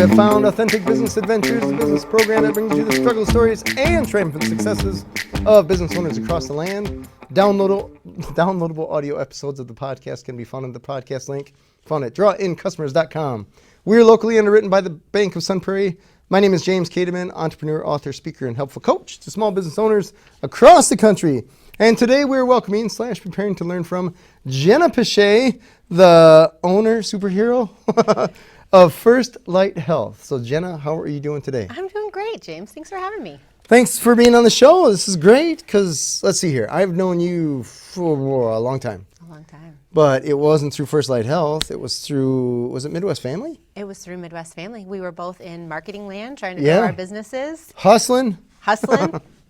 have found Authentic Business Adventures, the business program that brings you the struggle stories and triumphant successes of business owners across the land. Downloadable audio episodes of the podcast can be found in the podcast link found at drawincustomers.com. We're locally underwritten by the Bank of Sun Prairie. My name is James Kademan, entrepreneur, author, speaker, and helpful coach to small business owners across the country. And today we're welcoming / preparing to learn from Jenna Piche, the owner, superhero of First Light Health. So Jenna, how are you doing today? I'm doing great, James. Thanks for having me. Thanks for being on the show. This is great because, let's see here, I've known you for a long time. A long time. But it wasn't through First Light Health. It was through, was it Midwest Family? It was through Midwest Family. We were both in marketing land trying to grow our businesses. Hustling,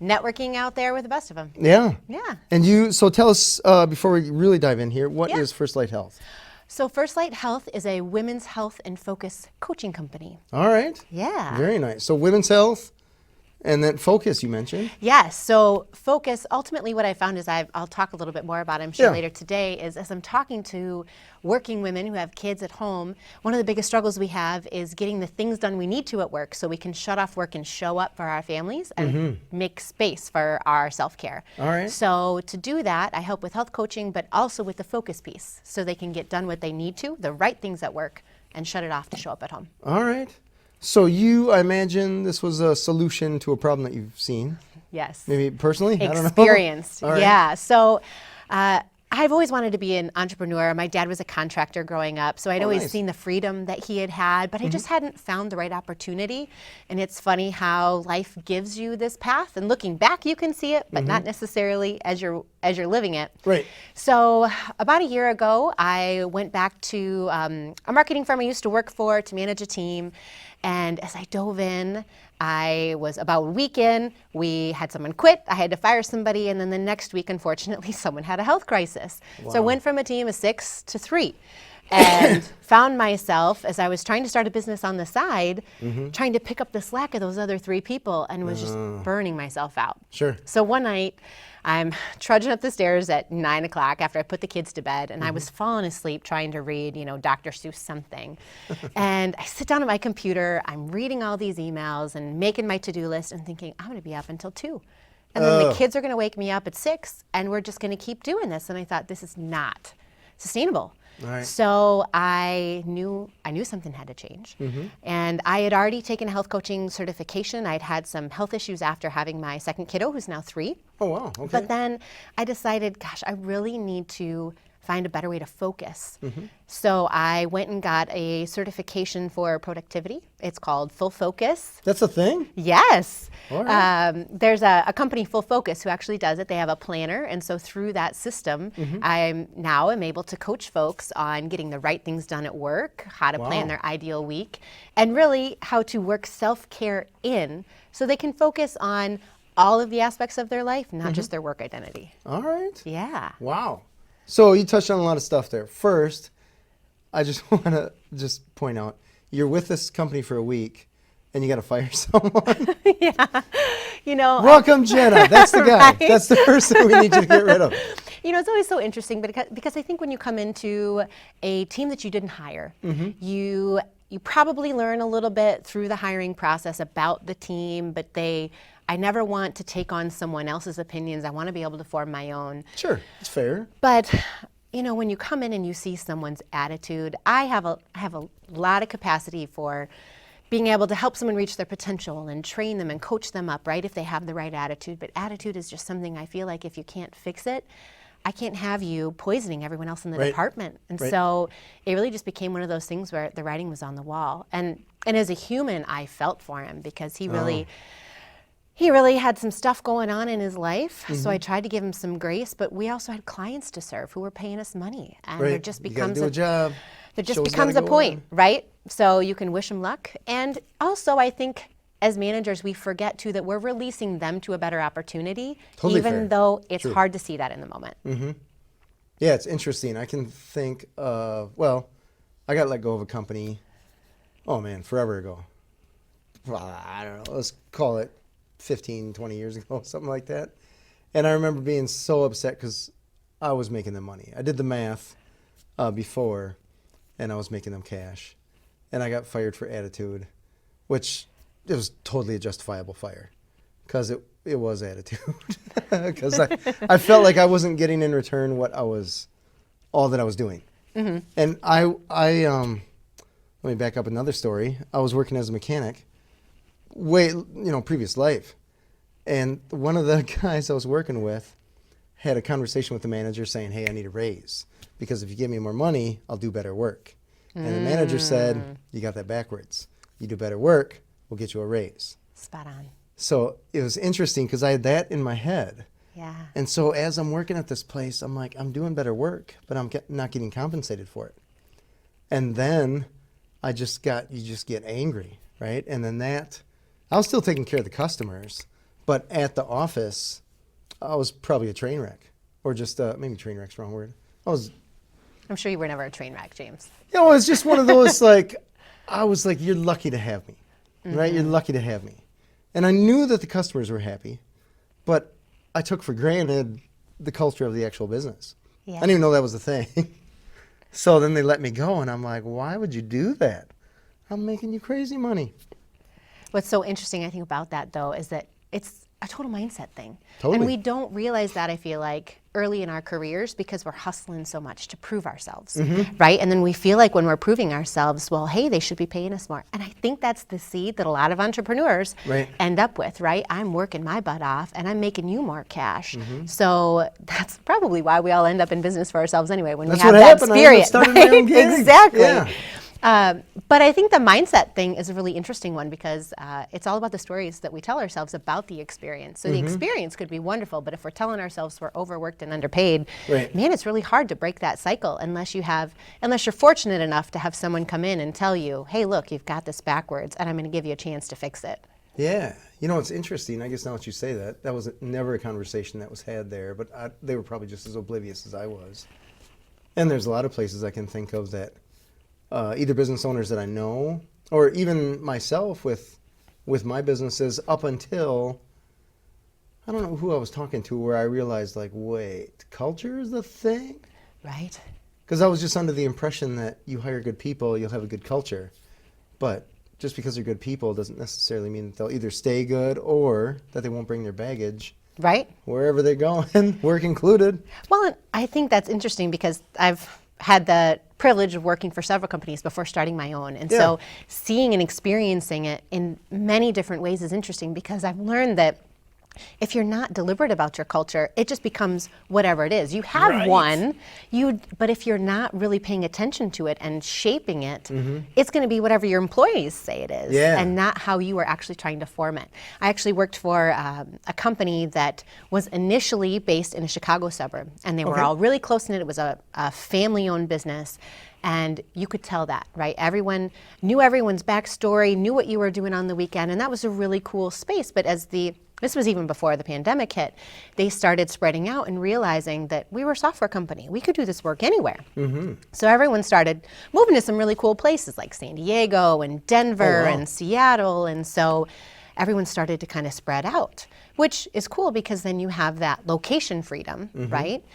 networking out there with the best of them. Yeah. Yeah. And so tell us, before we really dive in here, what is First Light Health? So First Light Health is a women's health and focus coaching company. All right. Yeah. Very nice. So women's health and then focus you mentioned. Yes. So focus, ultimately what I found is I'll talk a little bit more about it, I'm sure later today, is as I'm talking to working women who have kids at home, one of the biggest struggles we have is getting the things done we need to at work so we can shut off work and show up for our families and make space for our self-care. All right. So to do that, I help with health coaching, but also with the focus piece so they can get done what they need to, the right things at work, and shut it off to show up at home. All right. So I imagine this was a solution to a problem that you've seen. Yes. Maybe personally? I don't know. Experienced. All right. Yeah. So I've always wanted to be an entrepreneur. My dad was a contractor growing up, so I'd always seen the freedom that he had, but I just hadn't found the right opportunity. And it's funny how life gives you this path, and looking back, you can see it, but not necessarily as you're living it. Right. So about a year ago, I went back to a marketing firm I used to work for to manage a team. And as I dove in, I was about a week in, we had someone quit, I had to fire somebody, and then the next week, unfortunately, someone had a health crisis. Wow. So I went from a team of 6 to 3 and found myself, as I was trying to start a business on the side, trying to pick up the slack of those other 3 people and was just burning myself out. Sure. So one night, I'm trudging up the stairs at 9 o'clock after I put the kids to bed, and I was falling asleep trying to read, Dr. Seuss something. And I sit down at my computer, I'm reading all these emails and making my to-do list and thinking, I'm gonna be up until 2. And then the kids are gonna wake me up at 6, and we're just gonna keep doing this. And I thought, this is not sustainable. Right. So I knew something had to change. And I had already taken a health coaching certification. I'd had some health issues after having my second kiddo, who's now 3. Oh, wow. Okay. But then I decided, gosh, I really need to find a better way to focus. So I went and got a certification for productivity. It's called Full Focus. That's a thing? Yes. All right. There's a company, Full Focus, who actually does it. They have a planner, and so through that system, I am able to coach folks on getting the right things done at work, how to plan their ideal week, and really how to work self-care in so they can focus on all of the aspects of their life, not just their work identity. All right. Yeah. Wow. So you touched on a lot of stuff there. First, I just want to point out, you're with this company for a week and you got to fire someone. Yeah. Welcome, Jenna. That's the guy. Right? That's the person we need you to get rid of. It's always so interesting because I think when you come into a team that you didn't hire, you probably learn a little bit through the hiring process about the team, but I never want to take on someone else's opinions. I want to be able to form my own. Sure, it's fair. But when you come in and you see someone's attitude, I have a lot of capacity for being able to help someone reach their potential and train them and coach them up, right, if they have the right attitude. But attitude is just something I feel like if you can't fix it, I can't have you poisoning everyone else in the department. And so it really just became one of those things where the writing was on the wall. And as a human, I felt for him because he really had some stuff going on in his life. So I tried to give him some grace, but we also had clients to serve who were paying us money. And there just becomes a point, right? So you can wish them luck. And also I think as managers, we forget too that we're releasing them to a better opportunity, even though it's hard to see that in the moment. Yeah, it's interesting. I can think of, I got let go of a company, forever ago. I don't know, let's call it 15, 20 years ago, something like that. And I remember being so upset because I was making them money. I did the math before, and I was making them cash. And I got fired for attitude. which it was totally a justifiable fire because it was attitude. Because I felt like I wasn't getting in return all that I was doing. Mm-hmm. And I let me back up another story. I was working as a mechanic, previous life. And one of the guys I was working with had a conversation with the manager saying, hey, I need a raise because if you give me more money, I'll do better work. And the manager said, you got that backwards. You do better work, we'll get you a raise. Spot on. So it was interesting because I had that in my head. Yeah. And so as I'm working at this place, I'm like, I'm doing better work, but I'm not getting compensated for it. And then you just get angry, right? And then I was still taking care of the customers, but at the office, I was probably a train wreck, or just maybe train wreck's the wrong word. I'm sure you were never a train wreck, James. It was just one of those I was like, you're lucky to have me, right? You're lucky to have me. And I knew that the customers were happy, but I took for granted the culture of the actual business. Yeah. I didn't even know that was a thing. So then they let me go, and I'm like, why would you do that? I'm making you crazy money. What's so interesting, I think, about that, though, is that it's a total mindset thing. Totally. And we don't realize that, I feel like, early in our careers because we're hustling so much to prove ourselves, right? And then we feel like when we're proving ourselves, well, hey, they should be paying us more. And I think that's the seed that a lot of entrepreneurs end up with, right? I'm working my butt off and I'm making you more cash. So that's probably why we all end up in business for ourselves anyway, when we have that spirit. Right? Exactly. Yeah. But I think the mindset thing is a really interesting one because it's all about the stories that we tell ourselves about the experience. So the experience could be wonderful, but if we're telling ourselves we're overworked and underpaid, man, it's really hard to break that cycle unless you're fortunate enough to have someone come in and tell you, hey, look, you've got this backwards and I'm going to give you a chance to fix it. Yeah. It's interesting. I guess now that you say that was never a conversation that was had there, but they were probably just as oblivious as I was. And there's a lot of places I can think of that either business owners that I know, or even myself with my businesses up until, I don't know who I was talking to, where I realized, wait, culture is the thing? Right. Because I was just under the impression that you hire good people, you'll have a good culture. But just because they're good people doesn't necessarily mean that they'll either stay good or that they won't bring their baggage. Right. Wherever they're going, work included. Well, and I think that's interesting because I've had the privilege of working for several companies before starting my own. And so seeing and experiencing it in many different ways is interesting because I've learned that if you're not deliberate about your culture, it just becomes whatever it is. You have one, but if you're not really paying attention to it and shaping it, it's going to be whatever your employees say it is and not how you are actually trying to form it. I actually worked for a company that was initially based in a Chicago suburb, and they were all really close-knit. It was a family-owned business. And you could tell that, right? Everyone knew everyone's backstory, knew what you were doing on the weekend, and that was a really cool space. But this was even before the pandemic hit, they started spreading out and realizing that we were a software company. We could do this work anywhere. So everyone started moving to some really cool places like San Diego and Denver and Seattle. And so everyone started to kind of spread out, which is cool because then you have that location freedom, right?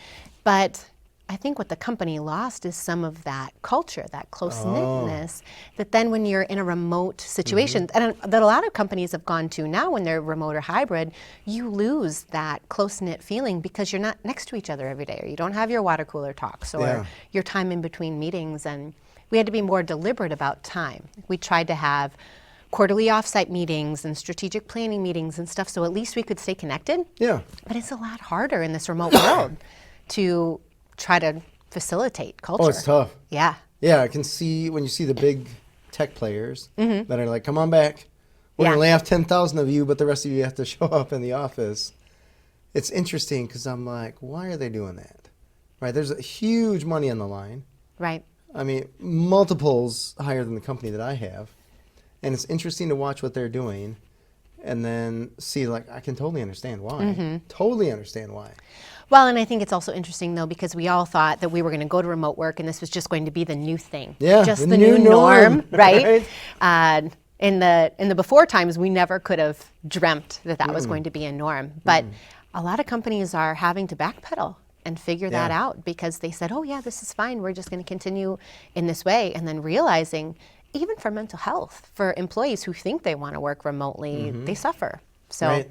But I think what the company lost is some of that culture, that close-knitness, that then when you're in a remote situation, and that a lot of companies have gone to now when they're remote or hybrid, you lose that close-knit feeling because you're not next to each other every day, or you don't have your water cooler talks, or your time in between meetings. And we had to be more deliberate about time. We tried to have quarterly offsite meetings and strategic planning meetings and stuff, so at least we could stay connected. Yeah. But it's a lot harder in this remote world to try to facilitate culture. Oh, it's tough. Yeah. Yeah, I can see when you see the big tech players that are like, come on back. We're going to lay off 10,000 of you, but the rest of you have to show up in the office. It's interesting because I'm like, why are they doing that? Right? There's a huge money on the line. Right. I mean, multiples higher than the company that I have. And it's interesting to watch what they're doing and then see, I can totally understand why. Totally understand why. Well, and I think it's also interesting, though, because we all thought that we were going to go to remote work and this was just going to be the new thing. Yeah, just the new norm, right? In the before times, we never could have dreamt that was going to be a norm. But a lot of companies are having to backpedal and figure that out because they said, oh, yeah, this is fine. We're just going to continue in this way. And then realizing even for mental health, for employees who think they want to work remotely, they suffer. So, Right.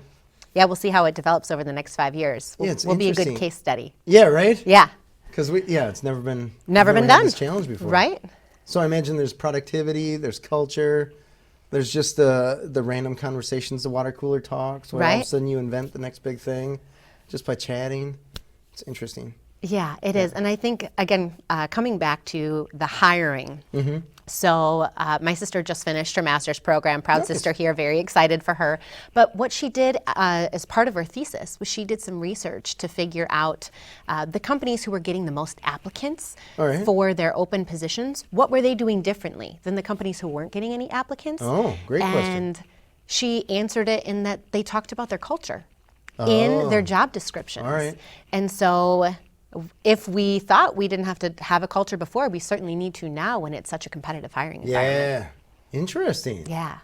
yeah, we'll see how it develops over the next 5 years. Yeah, it's We'll be a good interesting. case study. Yeah, right? Yeah, Because it's never been been had done. this challenge before. Right? So I imagine there's productivity, there's culture, there's just the random conversations, the water cooler talks, where all of a Right. sudden you invent the next big thing just by chatting. It's interesting. Yeah, it is. And I think, again, coming back to the hiring. So my sister just finished her master's program, proud Nice. sister here, very excited for her. But what she did as part of her thesis was she did some research to figure out the companies who were getting the most applicants All right. for their open positions. What were they doing differently than the companies who weren't getting any applicants? Oh, great question. And she answered it in that they talked about their culture in their job descriptions. All right. And so if we thought we didn't have to have a culture before, we certainly need to now when it's such a competitive hiring environment. Yeah. Interesting. Yeah.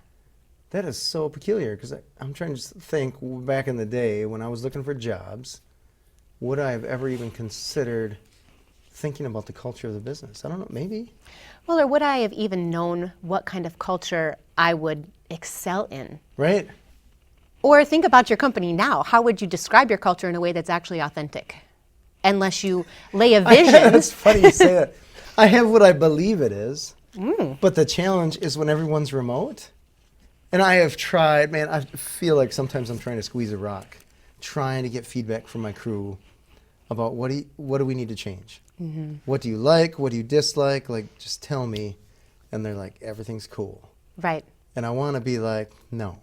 That is so peculiar because I'm trying to just think back in the day when I was looking for jobs, would I have ever even considered thinking about the culture of the business? I don't know, maybe. Well, or would I have even known what kind of culture I would excel in? Right? Or think about your company now. How would you describe your culture in a way that's actually authentic? Unless you lay a vision. That's funny you say that. I have what I believe it is, but the challenge is when everyone's remote. And I have tried, man, I feel like sometimes I'm trying to squeeze a rock, trying to get feedback from my crew about what do we need to change? What do you like? What do you dislike? Like, just tell me. And they're like, everything's cool. Right. And I want to be like, no,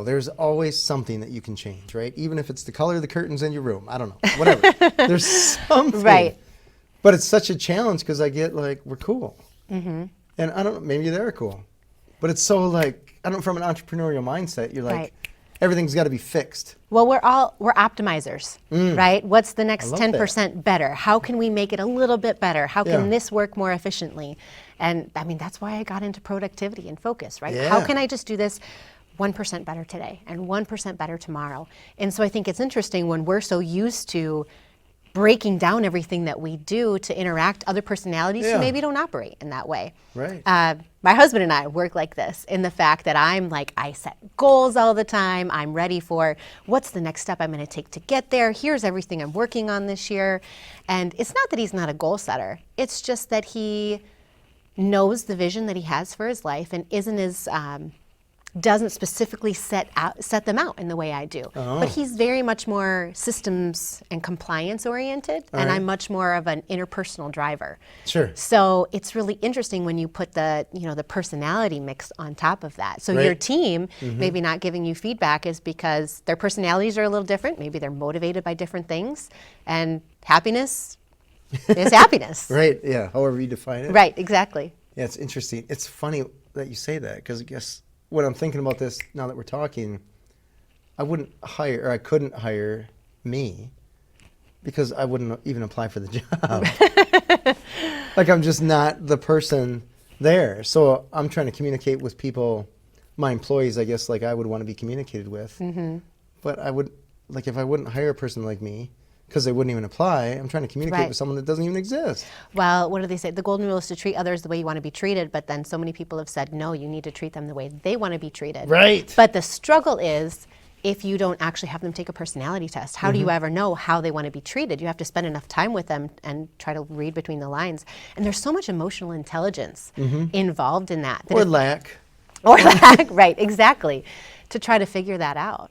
there's always something that you can change, right? Even if it's the color of the curtains in your room. I don't know, whatever. There's something. Right. But it's such a challenge because I get like, we're cool. And I don't know, maybe they're cool. But it's so like, I don't know, from an entrepreneurial mindset, you're like, Right. everything's got to be fixed. Well, we're optimizers, right? What's the next love 10% better? How can we make it a little bit better? How can Yeah. this work more efficiently? And I mean, that's why I got into productivity and focus, right? Yeah. How can I just do this 1% better today and 1% better tomorrow? And so I think it's interesting when we're so used to breaking down everything that we do to interact other personalities Yeah. who maybe don't operate in that way. Right. My husband and I work like this in the fact that I'm like, I set goals all the time. I'm ready for what's the next step I'm going to take to get there. Here's everything I'm working on this year. And it's not that he's not a goal setter. It's just that he knows the vision that he has for his life and isn't as doesn't specifically set them out in the way I do. But he's very much more systems and compliance oriented, and right. I'm much more of an interpersonal driver. Sure. So it's really interesting when you put the personality mix on top of that. So Right. your team maybe not giving you feedback is because their personalities are a little different. Maybe they're motivated by different things, and happiness is happiness. Right, yeah, however you define it. Right, exactly. Yeah, it's interesting. It's funny that you say that because I guess when I'm thinking about this now that we're talking, I couldn't hire me because I wouldn't even apply for the job. Like I'm just not the person there. So I'm trying to communicate with people, my employees, I guess, like I would want to be communicated with. But I would, like if I wouldn't hire a person like me, because they wouldn't even apply, I'm trying to communicate Right. with someone that doesn't even exist. Well, what do they say? The golden rule is to treat others the way you want to be treated, but then so many people have said, no, you need to treat them the way they want to be treated. Right. But the struggle is if you don't actually have them take a personality test. How do you ever know how they want to be treated? You have to spend enough time with them and try to read between the lines. And there's so much emotional intelligence involved in that. Or lack. Or lack, right, exactly, to try to figure that out.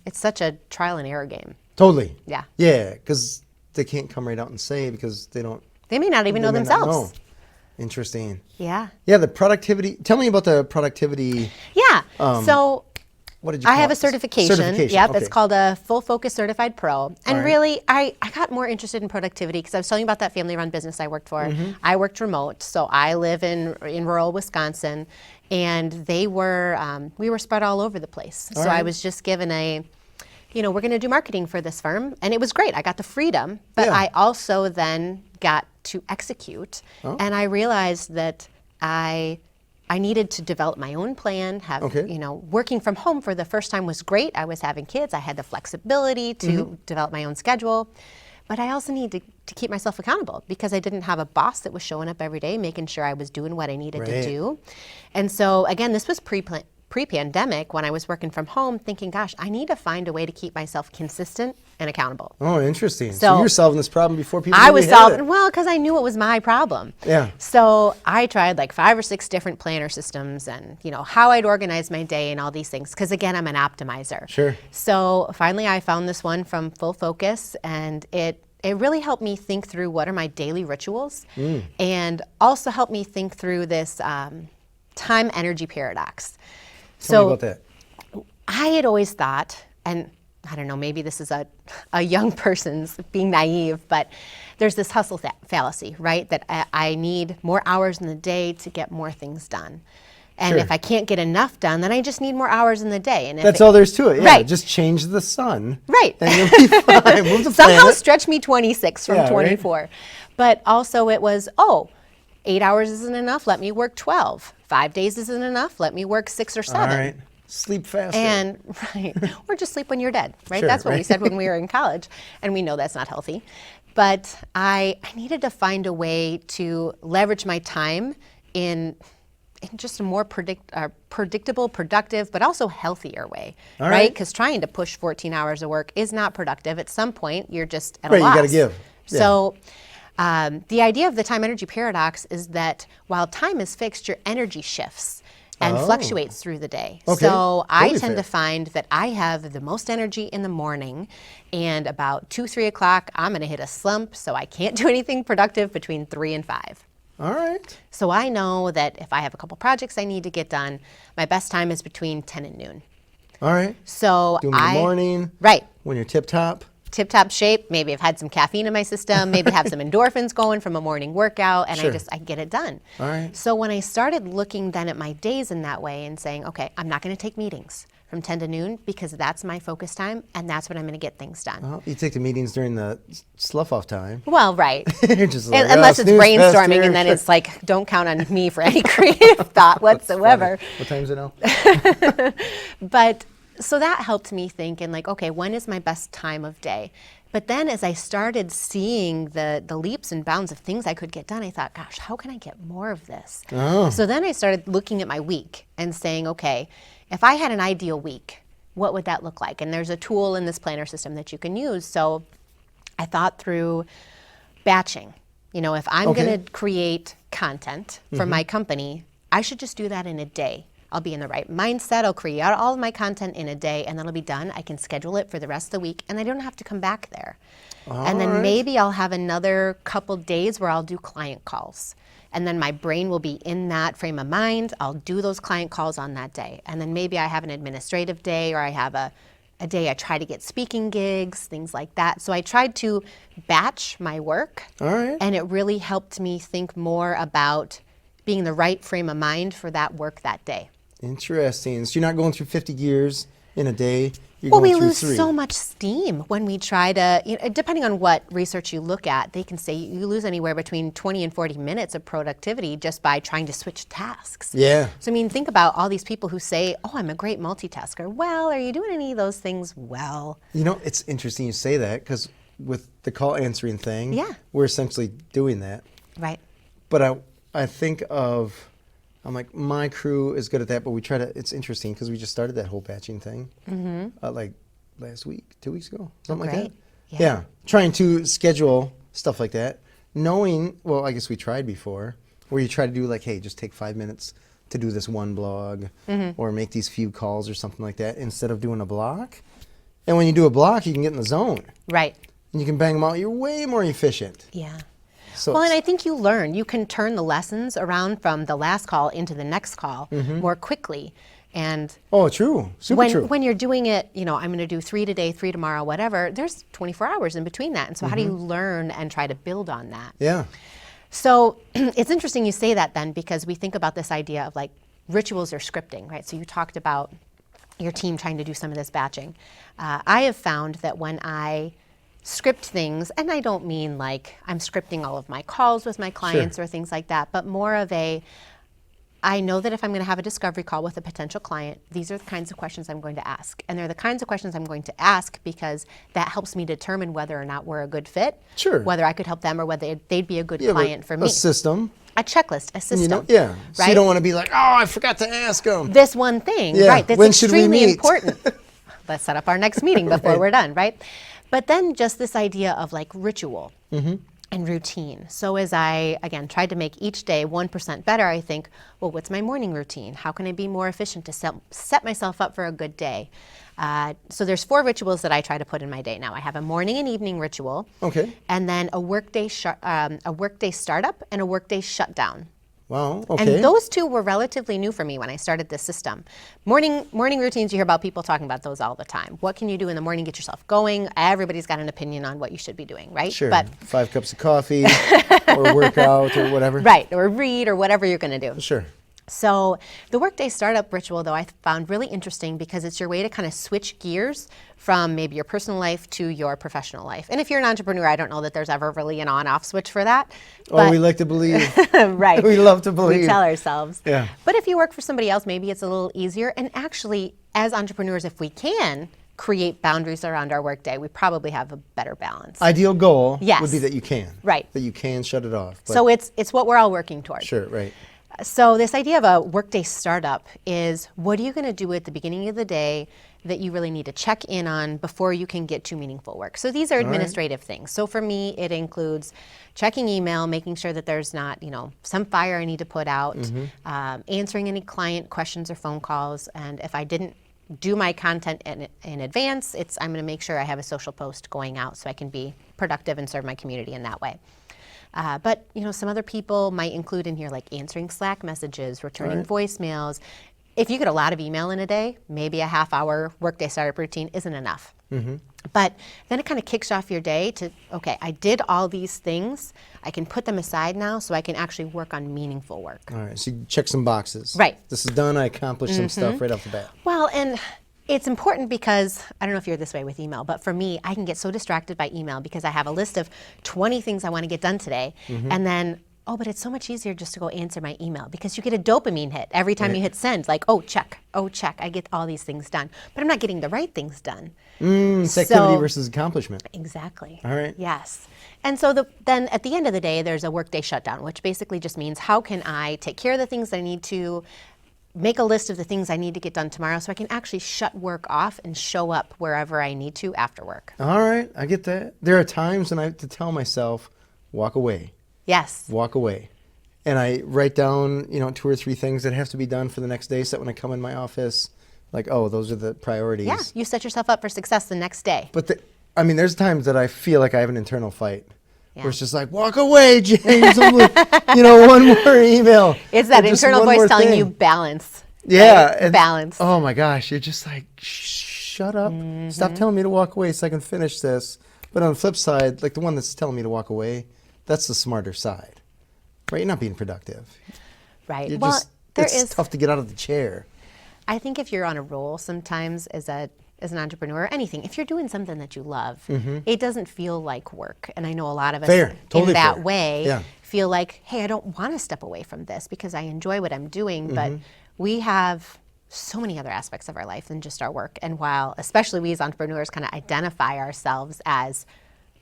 It's such a trial and error game. Totally. Yeah. Yeah, because they can't come right out and say because they don't. They may not even know they may not themselves. know. Interesting. Yeah. Yeah, the productivity. Tell me about the productivity. Yeah. So What did you call I have it? a certification. Yep, okay. it's called a Full Focus Certified Pro. And right. really, I got more interested in productivity because I was telling you about that family-run business I worked for. I worked remote, so I live in rural Wisconsin, and we were spread all over the place. So I right. was just given we're going to do marketing for this firm, and it was great. I got the freedom, but Yeah. I also then got to execute, and I realized that I needed to develop my own plan, Okay. working from home for the first time was great. I was having kids. I had the flexibility to develop my own schedule. but I also need to keep myself accountable because I didn't have a boss that was showing up every day, making sure I was doing what I needed to do. And so again, this was pre-pandemic when I was working from home thinking, gosh, I need to find a way to keep myself consistent and accountable. Oh, interesting. So you were solving this problem before people I really was had solving, it. well, because I knew it was my problem. Yeah. So I tried like 5 or 6 different planner systems and, how I'd organize my day and all these things. Because again, I'm an optimizer. Sure. So finally I found this one from Full Focus, and it really helped me think through what are my daily rituals and also helped me think through this time energy paradox. Tell me about that. I had always thought, and I don't know, maybe this is a young person's being naive, but there's this hustle fallacy, right? That I need more hours in the day to get more things done. And if I can't get enough done, then I just need more hours in the day. And That's all there's to it. Yeah, just change the sun. Right. And you'll be fine. Move the Somehow planet. stretch me 26 from 24. Right? But also it was, 8 hours isn't enough, let me work 12. 5 days isn't enough, let me work 6 or 7. All right. Sleep faster. And or just sleep when you're dead, right? That's what we said when we were in college, and we know that's not healthy. But I needed to find a way to leverage my time in just a more predictable, productive, but also healthier way, right? Because trying to push 14 hours of work is not productive. At some point, you're just at a loss. Right, you got to give. Yeah. So the idea of the time energy paradox is that while time is fixed, your energy shifts and fluctuates through the day. Okay. So I Totally tend fair. to find that I have the most energy in the morning, and about 2, 3 o'clock, I'm gonna hit a slump, so I can't do anything productive between 3 and 5. All right. So I know that if I have a couple projects I need to get done, my best time is between 10 and noon. All right. So Do them in the morning. Right. When you're tip-top. Tip-top shape, maybe I've had some caffeine in my system, maybe have some endorphins going from a morning workout, and I get it done. All right. So when I started looking then at my days in that way and saying, okay, I'm not gonna take meetings from 10 to noon because that's my focus time and that's when I'm gonna get things done. Well, you take the meetings during the slough-off time. Well, right. You're just like, Unless it's snooze fest brainstorming here. and then it's like, don't count on me for any creative thought whatsoever. What time is it now? But so that helped me think and like, okay, when is my best time of day? But then as I started seeing the leaps and bounds of things I could get done, I thought, gosh, how can I get more of this? So then I started looking at my week and saying, okay, if I had an ideal week, what would that look like? And there's a tool in this planner system that you can use. So I thought through batching. If I'm gonna create content for my company, I should just do that in a day. I'll be in the right mindset, I'll create all of my content in a day, and then it'll be done. I can schedule it for the rest of the week, and I don't have to come back there. And then maybe I'll have another couple days where I'll do client calls. And then my brain will be in that frame of mind. I'll do those client calls on that day. And then maybe I have an administrative day, or I have a day I try to get speaking gigs, things like that. So I tried to batch my work, and it really helped me think more about being in the right frame of mind for that work that day. Interesting. So you're not going through 50 gears in a day. You're Well, going we through lose 3. so much steam when we try to, depending on what research you look at, they can say you lose anywhere between 20 and 40 minutes of productivity just by trying to switch tasks. Yeah. So, think about all these people who say, oh, I'm a great multitasker. Well, are you doing any of those things well? It's interesting you say that because with the call answering thing, we're essentially doing that. Right. But I think of, I'm like, my crew is good at that, but we try to, it's interesting because we just started that whole batching thing like last week, 2 weeks ago, something like that. Yeah. Trying to schedule stuff like that, knowing, well, I guess we tried before, where you try to do like, hey, just take 5 minutes to do this one blog or make these few calls or something like that instead of doing a block. And when you do a block, you can get in the zone. Right. And you can bang them out. You're way more efficient. Yeah. So well, and I think you learn. You can turn the lessons around from the last call into the next call more quickly. And true. Super true. When you're doing it, I'm going to do 3 today, 3 tomorrow, whatever, there's 24 hours in between that. And so how do you learn and try to build on that? Yeah. So it's interesting you say that then, because we think about this idea of like rituals or scripting, right? So you talked about your team trying to do some of this batching. I have found that when I script things, and I don't mean like I'm scripting all of my calls with my clients or things like that, but more of I know that if I'm going to have a discovery call with a potential client, these are the kinds of questions I'm going to ask. And they're the kinds of questions I'm going to ask because that helps me determine whether or not we're a good fit, Sure. whether I could help them or whether they'd be a good client for me. A system. A checklist, a system. Yeah. Right? So you don't want to be like, oh, I forgot to ask them. This one thing, Yeah. right? That's When should we extremely meet? important. Let's set up our next meeting before we're done, right? But then just this idea of like ritual. And routine. So as I, again, tried to make each day 1% better, I think, well, what's my morning routine? How can I be more efficient to set myself up for a good day? So there's 4 rituals that I try to put in my day now. I have a morning and evening ritual. Okay. And then a workday startup and a workday shutdown. Wow, okay. And those 2 were relatively new for me when I started this system. Morning routines, you hear about people talking about those all the time. What can you do in the morning, get yourself going? Everybody's got an opinion on what you should be doing, right? Sure. But 5 cups of coffee or workout or whatever. right, or read or whatever you're going to do. Sure. So the workday startup ritual, though, I found really interesting because it's your way to kind of switch gears from maybe your personal life to your professional life. And if you're an entrepreneur, I don't know that there's ever really an on-off switch for that. Oh, we like to believe. Right. We love to believe. We tell ourselves. Yeah. But if you work for somebody else, maybe it's a little easier. And actually, as entrepreneurs, if we can create boundaries around our workday, we probably have a better balance. Ideal goal Yes. would be that you can. Right. That you can shut it off. But So it's what we're all working toward. sure, right. So this idea of a workday startup is, what are you going to do at the beginning of the day that you really need to check in on before you can get to meaningful work? So these are administrative things. So for me, it includes checking email, making sure that there's not, some fire I need to put out, answering any client questions or phone calls. And if I didn't do my content in advance, I'm going to make sure I have a social post going out so I can be productive and serve my community in that way. But some other people might include in here like answering Slack messages, returning voicemails. If you get a lot of email in a day, maybe a half-hour workday startup routine isn't enough. But then it kind of kicks off your day to, okay, I did all these things. I can put them aside now so I can actually work on meaningful work. All right, so you check some boxes. Right. This is done, I accomplished some stuff right off the bat. Well, and it's important because, I don't know if you're this way with email, but for me, I can get so distracted by email because I have a list of 20 things I want to get done today. And then, but it's so much easier just to go answer my email because you get a dopamine hit every time you hit send. Like, check, I get all these things done. But I'm not getting the right things done. It's activity versus accomplishment. Exactly. All right. Yes. And so then at the end of the day, there's a workday shutdown, which basically just means how can I take care of the things that I need to, make a list of the things I need to get done tomorrow so I can actually shut work off and show up wherever I need to after work. All right, I get that. There are times when I have to tell myself, walk away. Yes. Walk away. And I write down, 2 or 3 things that have to be done for the next day so that when I come in my office, like, those are the priorities. Yeah, you set yourself up for success the next day. But there's times that I feel like I have an internal fight. Where it's just like, walk away, James. I'm like, one more email. It's that just internal one voice more telling thing. you balance. Yeah. Right? Balance. Oh my gosh, you're just like, shut up. Stop telling me to walk away so I can finish this. But on the flip side, like the one that's telling me to walk away, that's the smarter side. Right? You're not being productive. Right. It's tough to get out of the chair. I think if you're on a roll sometimes as an entrepreneur, anything, if you're doing something that you love, it doesn't feel like work. And I know a lot of us in that way feel like, hey, I don't want to step away from this because I enjoy what I'm doing. But we have so many other aspects of our life than just our work. And while, especially we as entrepreneurs kind of identify ourselves as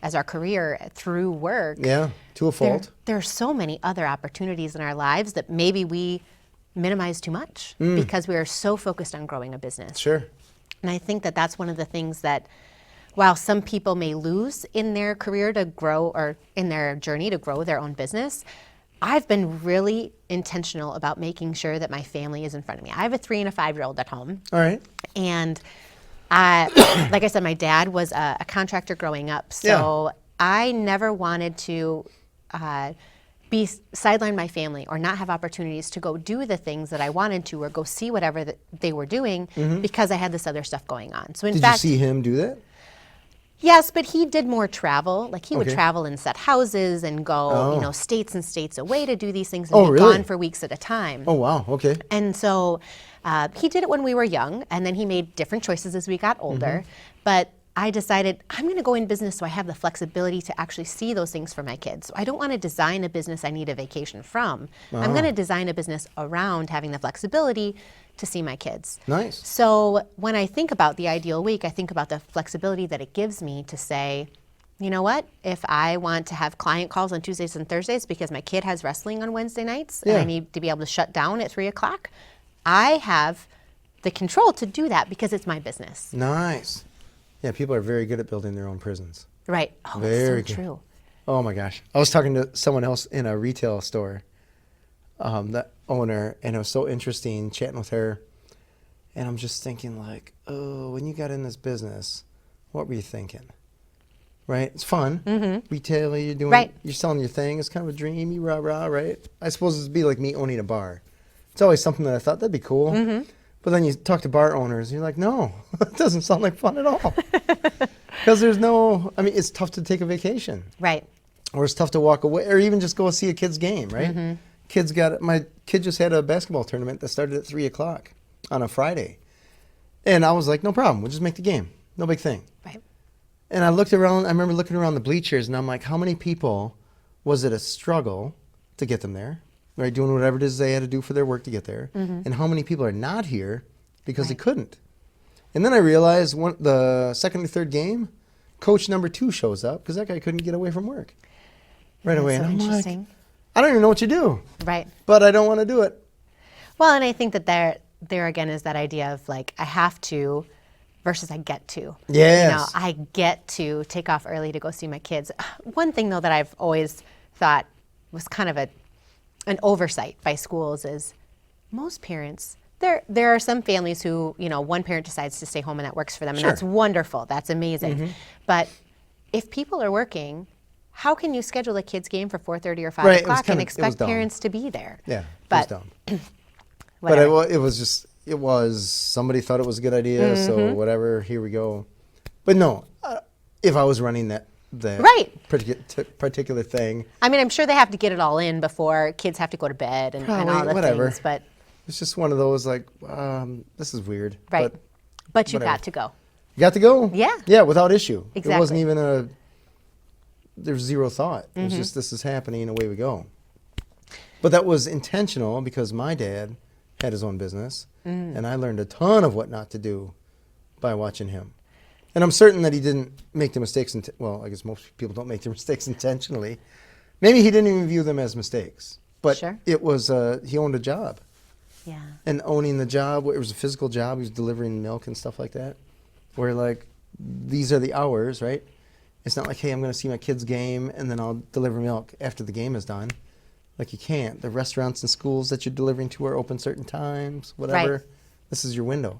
our career through work. Yeah, to a fault. There are so many other opportunities in our lives that maybe we minimize too much because we are so focused on growing a business. Sure. And I think that that's one of the things that, while some people may lose in their career to grow or in their journey to grow their own business, I've been really intentional about making sure that my family is in front of me. I have a 3 and a 5-year-old at home. All right. And like I said, my dad was a contractor growing up. So I never wanted to sideline my family or not have opportunities to go do the things that I wanted to or go see whatever that they were doing because I had this other stuff going on. So in fact, Did you see him do that? Yes, but he did more travel. Like he would travel and set houses and go, states and states away to do these things and be gone for weeks at a time. Oh, wow. Okay. And so he did it when we were young, and then he made different choices as we got older. But I decided I'm going to go in business so I have the flexibility to actually see those things for my kids. So I don't want to design a business I need a vacation from. I'm going to design a business around having the flexibility to see my kids. Nice. So when I think about the ideal week, I think about the flexibility that it gives me to say, you know what, if I want to have client calls on Tuesdays and Thursdays because my kid has wrestling on Wednesday nights and I need to be able to shut down at 3 o'clock, I have the control to do that because it's my business. Nice. Yeah, people are very good at building their own prisons. Right. Oh, Very that's so good. true. Oh my gosh. I was talking to someone else in a retail store, the owner, and it was so interesting chatting with her. And I'm just thinking like, oh, when you got in this business, what were you thinking? Right? It's fun. Retail, you're selling your thing. It's kind of a dreamy, rah-rah, right? I suppose it'd be like me owning a bar. It's always something that I thought that'd be cool. But then you talk to bar owners, and you're like, no, it doesn't sound like fun at all. Because it's tough to take a vacation. Right. Or it's tough to walk away, or even just go see a kid's game, right? My kid just had a basketball tournament that started at 3 o'clock on a Friday. And I was like, no problem, we'll just make the game. No big thing. Right. And I remember looking around the bleachers, and I'm like, how many people was it a struggle to get them there? Right, doing whatever it is they had to do for their work to get there. And how many people are not here because they couldn't. And then I realized the second or third game, coach number 2 shows up because that guy couldn't get away from work right away. So and I'm like, interesting. I don't even know what you do. Right. But I don't want to do it. Well, and I think that there again is that idea of like I have to versus I get to. Yes. You know, I get to take off early to go see my kids. One thing though that I've always thought was kind of an oversight by schools is most parents, there are some families who, one parent decides to stay home and that works for them, and that's wonderful. That's amazing. But if people are working, how can you schedule a kid's game for 4:30 or 5 o'clock and expect parents to be there? Yeah, but it was dumb. But it was somebody thought it was a good idea, so whatever, here we go. But no, if I was running that particular thing. I mean, I'm sure they have to get it all in before kids have to go to bed and all the things. But it's just one of those like, this is weird. Right. But you got to go. You got to go? Yeah. Yeah, without issue. Exactly. It wasn't even there's zero thought. It was just, this is happening, and away we go. But that was intentional because my dad had his own business, and I learned a ton of what not to do by watching him. And I'm certain that he didn't make the mistakes. Well, I guess most people don't make their mistakes intentionally. Maybe he didn't even view them as mistakes. But it was, he owned a job. Yeah. And owning the job, it was a physical job. He was delivering milk and stuff like that. Where like, these are the hours, right? It's not like, hey, I'm going to see my kid's game and then I'll deliver milk after the game is done. Like, you can't. The restaurants and schools that you're delivering to are open certain times, whatever. Right. This is your window.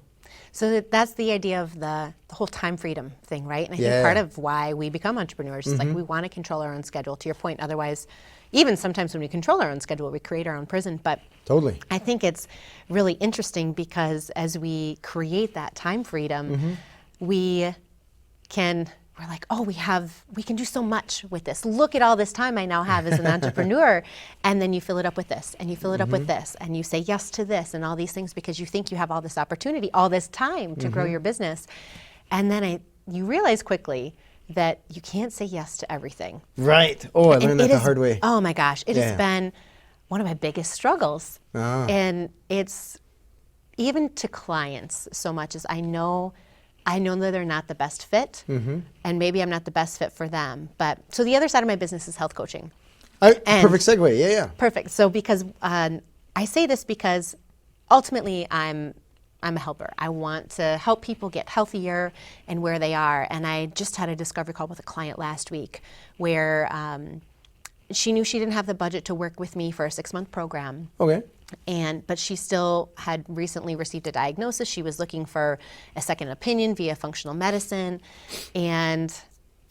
So that's the idea of the whole time freedom thing, right? And I think part of why we become entrepreneurs is like we want to control our own schedule. To your point, otherwise, even sometimes when we control our own schedule, we create our own prison. But totally, I think it's really interesting because as we create that time freedom, we're like, oh, we can do so much with this. Look at all this time I now have as an entrepreneur. And then you fill it up with this, and you fill it up with this, and you say yes to this and all these things because you think you have all this opportunity, all this time to grow your business. And then you realize quickly that you can't say yes to everything. Right. Oh, I learned that the hard way. Oh my gosh. It has been one of my biggest struggles. And it's even to clients so much as I know that they're not the best fit, and maybe I'm not the best fit for them. But so the other side of my business is health coaching. Perfect segue. Yeah. Perfect. So because I say this because ultimately I'm a helper. I want to help people get healthier and where they are. And I just had a discovery call with a client last week where she knew she didn't have the budget to work with me for a 6-month program. Okay. But she still had recently received a diagnosis. She was looking for a second opinion via functional medicine, and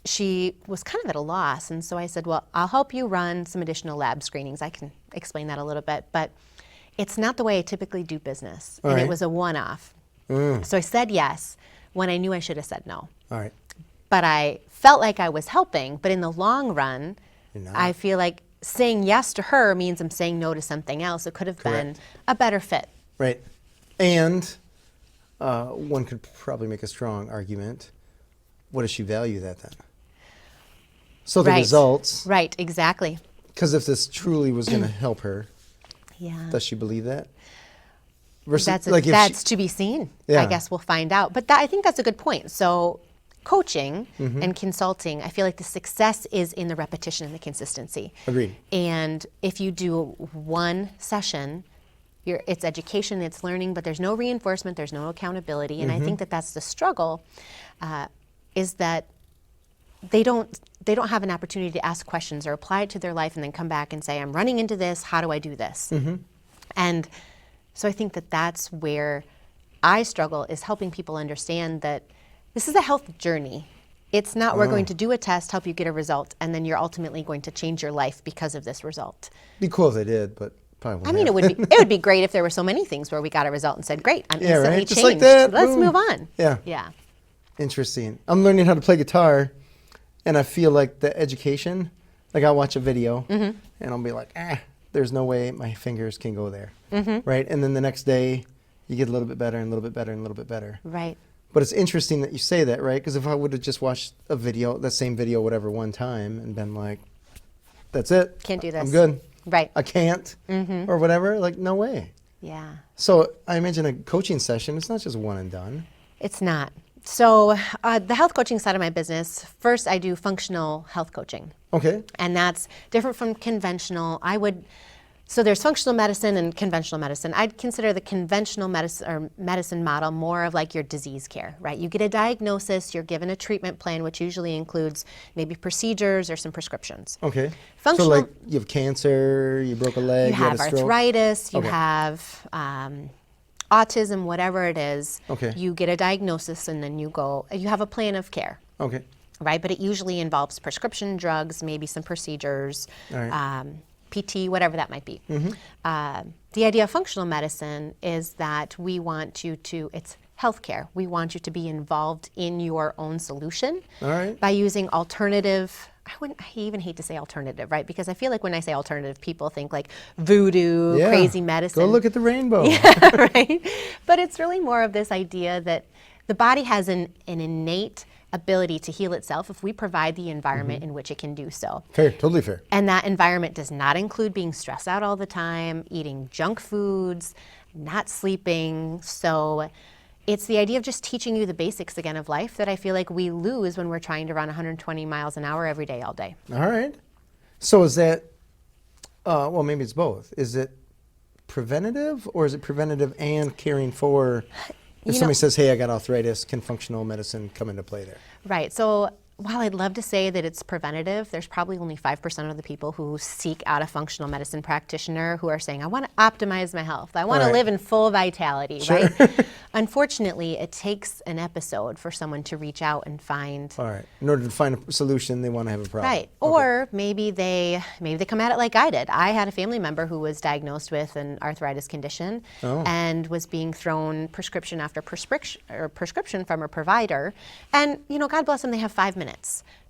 she was kind of at a loss. And so I said, well, I'll help you run some additional lab screenings. I can explain that a little bit, but it's not the way I typically do business. All and right. It was a one-off. So I said yes when I knew I should have said no. All right. But I felt like I was helping, but in the long run, I feel like saying yes to her means I'm saying no to something else. It could have been a better fit. Right. And one could probably make a strong argument what does she value that then? So the Right. results, Right, exactly. because if this truly was going to help her, Yeah. does she believe that? Versus, That's if that's to be seen. Yeah. I guess we'll find out. But I think that's a good point. So coaching and consulting, I feel like the success is in the repetition and the consistency. Agreed. And if you do one session, it's education, it's learning, but there's no reinforcement, there's no accountability. And I think that that's the struggle, is that they don't have an opportunity to ask questions or apply it to their life and then come back and say, I'm running into this, how do I do this? And so I think that that's where I struggle, is helping people understand that this is a health journey. It's not we're going to do a test, help you get a result, and then you're ultimately going to change your life because of this result. Be cool if they did, but probably I mean, it would be great if there were so many things where we got a result and said, great, I'm instantly right? changed. Just like that, Let's boom. move on. Yeah. Yeah. Interesting. I'm learning how to play guitar, and I feel like the education, like I'll watch a video, and I'll be like, there's no way my fingers can go there, right? And then the next day, you get a little bit better and a little bit better and a little bit better. Right. But it's interesting that you say that, right? Because if I would have just watched a video, that same video, whatever, one time, and been like, that's it. Can't do this. I'm good. Right. I can't, or whatever, like, no way. Yeah. So I imagine a coaching session, it's not just one and done. It's not. So the health coaching side of my business, first I do functional health coaching. Okay. And that's different from conventional. So there's functional medicine and conventional medicine. I'd consider the conventional medicine model more of like your disease care, right? You get a diagnosis, you're given a treatment plan, which usually includes maybe procedures or some prescriptions. Okay. Functional- So like you have cancer, you broke a leg, You you had have a stroke. arthritis, you Okay. have autism, whatever it is. Okay. You get a diagnosis and then you have a plan of care. Okay. Right, but it usually involves prescription drugs, maybe some procedures, All right. PT, whatever that might be. The idea of functional medicine is that we want you to, it's healthcare. We want you to be involved in your own solution All right. by using alternative. I even hate to say alternative, right? Because I feel like when I say alternative, people think like voodoo, Yeah. crazy medicine. Go look at the rainbow. Right? But it's really more of this idea that the body has an innate ability to heal itself if we provide the environment in which it can do so. Fair, totally fair. And that environment does not include being stressed out all the time, eating junk foods, not sleeping. So it's the idea of just teaching you the basics again of life that I feel like we lose when we're trying to run 120 miles an hour every day, all day. All right. So is that, well, maybe it's both. Is it preventative or is it preventative and caring for, if somebody says, hey, I got arthritis, can functional medicine come into play there? Right. So while I'd love to say that it's preventative, there's probably only 5% of the people who seek out a functional medicine practitioner who are saying, I want to optimize my health. I want to Right. live in full vitality, Sure. right? Unfortunately, it takes an episode for someone to reach out and find. All right. In order to find a solution, they want to have a problem. Right. Okay. Or maybe they come at it like I did. I had a family member who was diagnosed with an arthritis condition and was being thrown prescription after prescription from a provider. And, God bless them, they have 5 minutes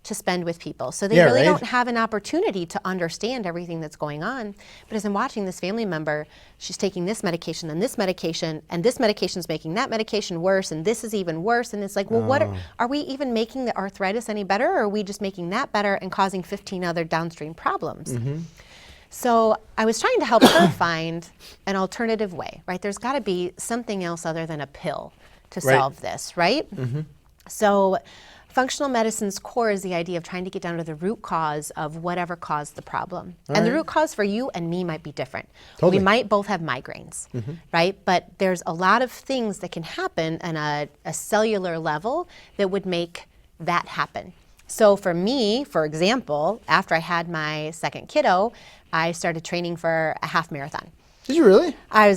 to spend with people. So they really don't have an opportunity to understand everything that's going on. But as I'm watching this family member, she's taking this medication and this medication's making that medication worse, and this is even worse. And it's like, well, what are we even making the arthritis any better, or are we just making that better and causing 15 other downstream problems? So I was trying to help her find an alternative way, right? There's got to be something else other than a pill to solve this, right? So functional medicine's core is the idea of trying to get down to the root cause of whatever caused the problem. And the root cause for you and me might be different. Totally. We might both have migraines, right? But there's a lot of things that can happen on a cellular level that would make that happen. So for me, for example, after I had my second kiddo, I started training for a half marathon. Did you really? I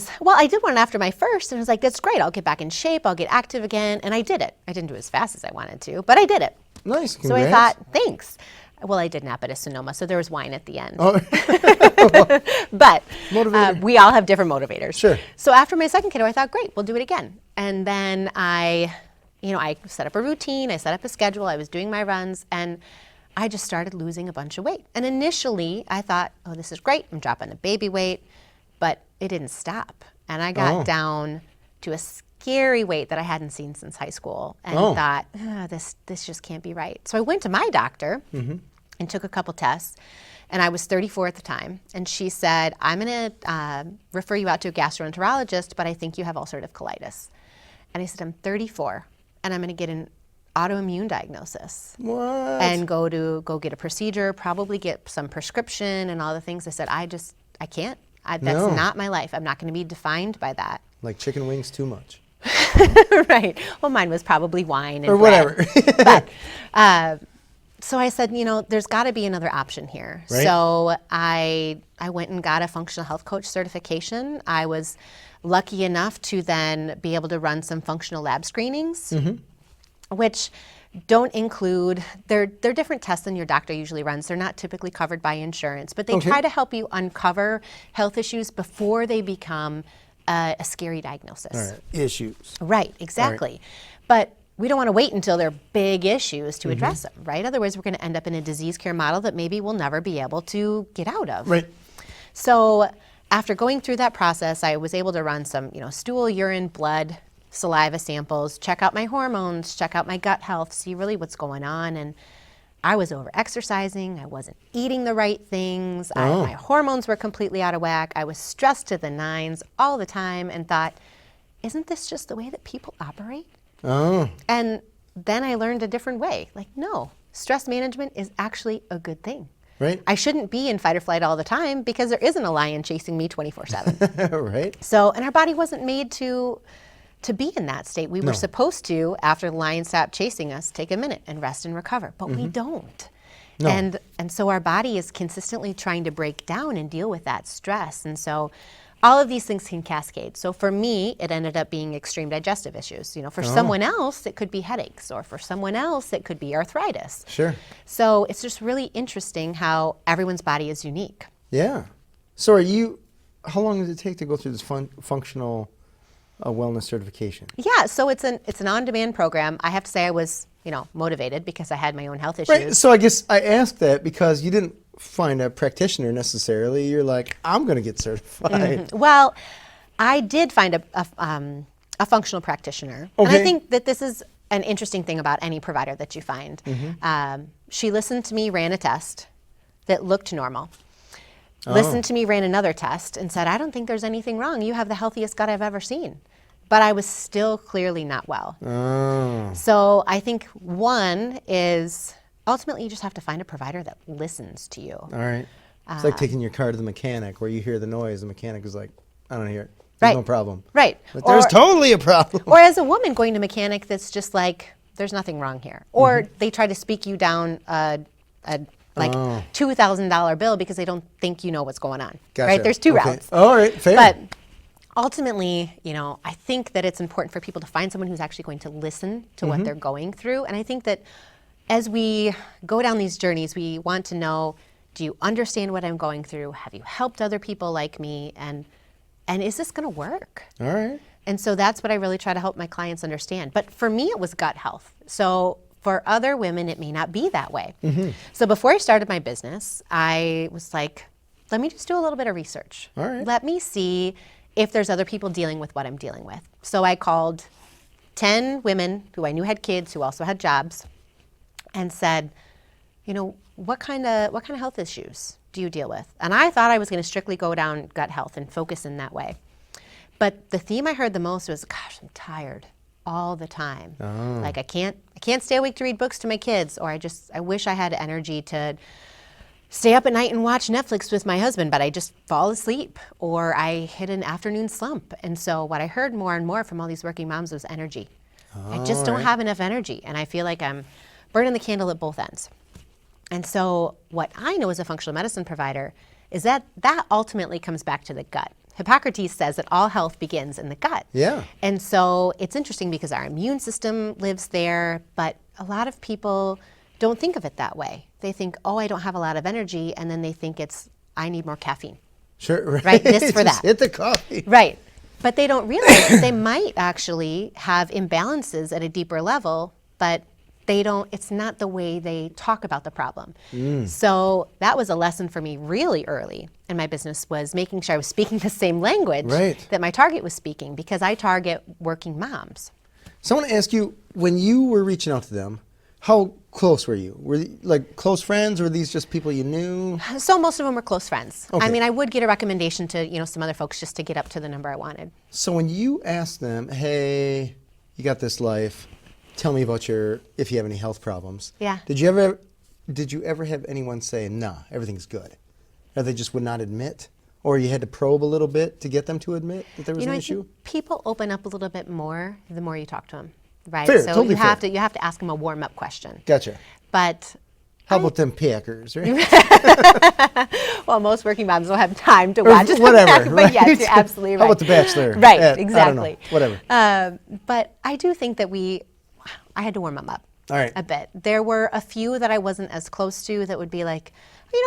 did one after my first, and I was like, that's great. I'll get back in shape. I'll get active again. And I did it. I didn't do it as fast as I wanted to, but I did it. Nice. So I Congrats. thought, thanks. Well, I did nap at a Sonoma, so there was wine at the end. Oh, But Motivator. we all have different motivators. Sure. So after my second kiddo, I thought, great, we'll do it again. And then I set up a routine. I set up a schedule. I was doing my runs, and I just started losing a bunch of weight. And initially, I thought, oh, this is great. I'm dropping the baby weight. But it didn't stop. And I got down to a scary weight that I hadn't seen since high school, and thought, this just can't be right. So I went to my doctor and took a couple tests, and I was 34 at the time, and she said, I'm going to refer you out to a gastroenterologist, but I think you have ulcerative colitis. And I said, I'm 34, and I'm going to get an autoimmune diagnosis. What? And go get a procedure, probably get some prescription and all the things. I said, I can't. That's not my life. I'm not going to be defined by that. Like chicken wings too much. Right. Well, mine was probably wine and or bread. whatever. But so I said, there's got to be another option here. Right. So I went and got a functional health coach certification. I was lucky enough to then be able to run some functional lab screenings, which don't include, they're different tests than your doctor usually runs. They're not typically covered by insurance, but they try to help you uncover health issues before they become a scary diagnosis. All right. Issues. Right, exactly. But we don't want to wait until they're big issues to address them, right? Otherwise, we're going to end up in a disease care model that maybe we'll never be able to get out of. Right. So after going through that process, I was able to run some, stool, urine, blood, saliva samples, check out my hormones, check out my gut health, see really what's going on. And I was over exercising. I wasn't eating the right things. My hormones were completely out of whack. I was stressed to the nines all the time and thought, isn't this just the way that people operate? And then I learned a different way. Like, no, stress management is actually a good thing. Right. I shouldn't be in fight or flight all the time because there isn't a lion chasing me 24/7. Right. So, and our body wasn't made to be in that state. We were supposed to, after the lion stopped chasing us, take a minute and rest and recover, but we don't. No. And so our body is consistently trying to break down and deal with that stress. And so all of these things can cascade. So for me, it ended up being extreme digestive issues. For someone else, it could be headaches, or for someone else, it could be arthritis. Sure. So it's just really interesting how everyone's body is unique. Yeah. So how long does it take to go through this functional wellness certification? Yeah, so it's an on-demand program. I have to say I was, motivated because I had my own health issues. Right. So I guess I asked that because you didn't find a practitioner necessarily. You're like, I'm going to get certified. Well, I did find a functional practitioner. Okay. And I think that this is an interesting thing about any provider that you find. She listened to me, ran a test that looked normal. Listened to me, ran another test, and said, I don't think there's anything wrong. You have the healthiest gut I've ever seen. But I was still clearly not well. So I think one is ultimately you just have to find a provider that listens to you. All right. It's like taking your car to the mechanic where you hear the noise. The mechanic is like, I don't hear it. There's no problem. Right. But there's totally a problem. Or as a woman going to a mechanic that's just like, there's nothing wrong here. Or they try to speak you down a $2,000 bill because they don't think you know what's going on. Gotcha. Right? There's two routes. All right, fair. But ultimately, I think that it's important for people to find someone who's actually going to listen to what they're going through. And I think that as we go down these journeys, we want to know, do you understand what I'm going through? Have you helped other people like me? And is this going to work? All right. And so that's what I really try to help my clients understand. But for me, it was gut health. So for other women, it may not be that way. So before I started my business, I was like, let me just do a little bit of research. All right. Let me see if there's other people dealing with what I'm dealing with. So I called 10 women who I knew had kids, who also had jobs, and said, what kind of health issues do you deal with? And I thought I was going to strictly go down gut health and focus in that way. But the theme I heard the most was, gosh, I'm tired all the time. Like I can't stay awake to read books to my kids, or I wish I had energy to stay up at night and watch Netflix with my husband, but I just fall asleep, or I hit an afternoon slump. And so what I heard more and more from all these working moms was energy. I just don't have enough energy, and I feel like I'm burning the candle at both ends. And so what I know as a functional medicine provider is that ultimately comes back to the gut. Hippocrates says that all health begins in the gut. Yeah. And so it's interesting because our immune system lives there, but a lot of people don't think of it that way. They think, I don't have a lot of energy, and then they think I need more caffeine. Sure, right? This for Just that. hit the coffee. Right. But they don't realize that they might actually have imbalances at a deeper level, but it's not the way they talk about the problem. So that was a lesson for me really early in my business, was making sure I was speaking the same language that my target was speaking, because I target working moms. So I want to ask you, when you were reaching out to them, how close were you? Were you like close friends, or were these just people you knew? So most of them were close friends. Okay. I mean, I would get a recommendation to, some other folks just to get up to the number I wanted. So when you asked them, hey, you got this life, tell me about if you have any health problems. Yeah. Did you ever have anyone say, nah, everything's good? Or they just would not admit? Or you had to probe a little bit to get them to admit that there was an I issue? think people open up a little bit more the more you talk to them, right? Fair, so totally you have fair. to ask them a warm-up question. Gotcha. But How about them Packers, right? well, most working moms don't have time to watch whatever, but right? yes, you're absolutely right. How about The Bachelor? Right, exactly. I don't know, whatever. But I do think that I had to warm them up All right. a bit. There were a few that I wasn't as close to that would be like,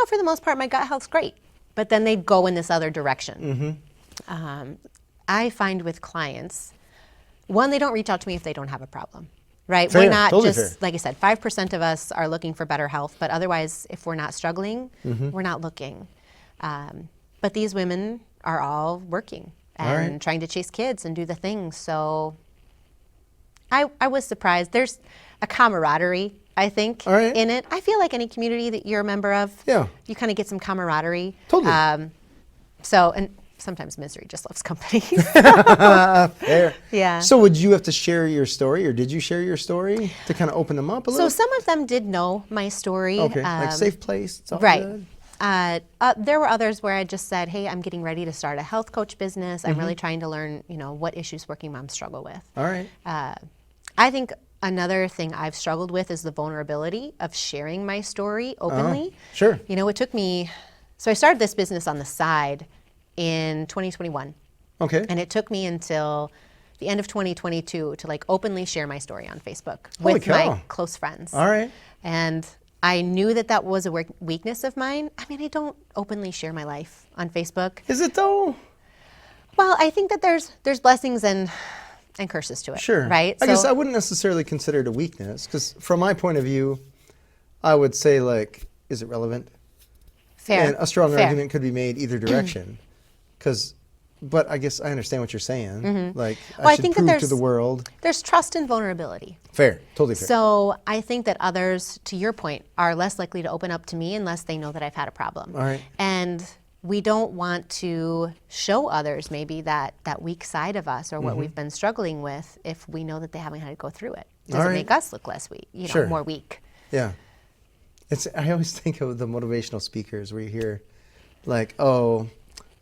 for the most part, my gut health's great. But then they'd go in this other direction. I find with clients, one, they don't reach out to me if they don't have a problem, right? Fair, We're not totally just, fair. like I said, 5% of us are looking for better health, but otherwise, if we're not struggling, we're not looking. But these women are all working and trying to chase kids and do the things. So I was surprised. There's a camaraderie, I think, in it. I feel like any community that you're a member of, you kind of get some camaraderie. Totally. And sometimes misery just loves company. Fair. Yeah. So would you have to share your story, or did you share your story to kind of open them up a little? So some of them did know my story. Okay, like safe place, it's all right. good. There were others where I just said, hey, I'm getting ready to start a health coach business. I'm really trying to learn, what issues working moms struggle with. All right. I think another thing I've struggled with is the vulnerability of sharing my story openly. Sure. It took me, so I started this business on the side in 2021. Okay. And it took me until the end of 2022 to openly share my story on Facebook Holy with cow. my close friends. All right. And I knew that was a weakness of mine. I mean, I don't openly share my life on Facebook. Is it though? Well, I think that there's blessings and curses to it. Sure. Right? I guess I wouldn't necessarily consider it a weakness, because from my point of view, I would say, is it relevant? Fair. And a strong Fair. argument could be made either direction. But I guess I understand what you're saying. I should think that prove to the world. There's trust and vulnerability. Fair. Totally fair. So I think that others, to your point, are less likely to open up to me unless they know that I've had a problem. All right. And we don't want to show others maybe that weak side of us or what we've been struggling with if we know that they haven't had to go through it. Does it make us look less weak, Sure. more weak? Yeah. I always think of the motivational speakers where you hear, oh,